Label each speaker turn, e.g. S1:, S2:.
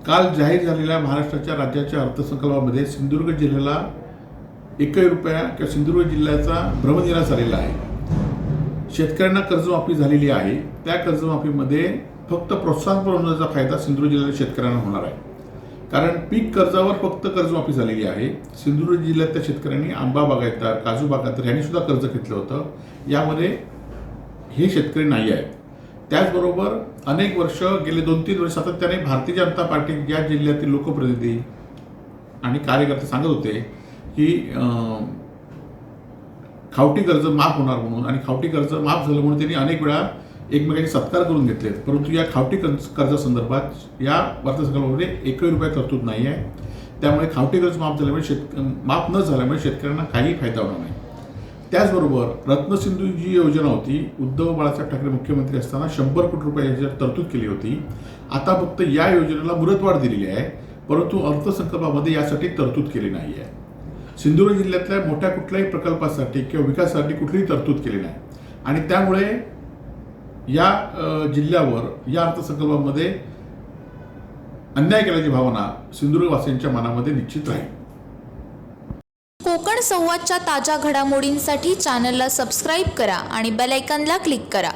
S1: काल जाहीर झालेल्या महाराष्ट्राच्या राज्याच्या अर्थसंकल्पामध्ये सिंधुदुर्ग जिल्ह्याला 1 रुपया किंवा सिंधुदुर्ग जिल्ह्याचा भ्रमनिरास झालेला आहे। शेतकऱ्यांना कर्जमाफी झालेली आहे। त्या कर्जमाफीमध्ये फक्त प्रोत्साहन पुरवण्याचा फायदा सिंधुदुर्ग जिल्ह्याच्या शेतकऱ्यांना होणार आहे, कारण पीक कर्जावर फक्त कर्जमाफी झालेली आहे। सिंधुदुर्ग जिल्ह्यातल्या शेतकऱ्यांनी आंबा बागायतदार, काजू बागायतदार यांनी सुद्धा कर्ज घेतलं होतं, यामध्ये हे शेतकरी नाही आहेत। त्याचबरोबर अनेक वर्ष गेले 2-3 वर्ष सातत्याने भारतीय जनता पार्टी या जिल्ह्यातील लोकप्रतिनिधी आणि कार्यकर्ते सांगत होते की खावटी कर्ज माफ होणार म्हणून, आणि खावटी कर्ज माफ झालं म्हणून त्यांनी अनेक वेळा एकमेकांचे सत्कार करून घेतलेत। परंतु या खावटी कर्जासंदर्भात या अर्थसंकल्पामध्ये 1 रुपया तरतूद नाही आहे। त्यामुळे खावटी कर्ज माफ न झाल्यामुळे शेतकऱ्यांना काही फायदा होणार नाही। त्याचबरोबर रत्नसिंधू जी योजना होती, उद्धव बाळासाहेब ठाकरे मुख्यमंत्री असताना 100 कोटी रुपयाची तरतूद केली होती। आता फक्त या योजनेला मुदतवाढ दिलेली आहे, परंतु अर्थसंकल्पामध्ये यासाठी तरतूद केली नाही आहे। सिंधुदुर्ग जिल्ह्यातल्या मोठ्या कुठल्याही प्रकल्पासाठी किंवा विकासासाठी कुठलीही तरतूद केली नाही, आणि त्यामुळे या जिल्ह्यावर या अर्थसंकल्पामध्ये अन्याय केल्याची भावना सिंधुदुर्गवासियांच्या मनामध्ये निश्चित राहील।
S2: कोकण संवादच्या ताज्या घडामोडींसाठी चॅनलला सबस्क्राईब करा आणि बेल आयकॉनला क्लिक करा।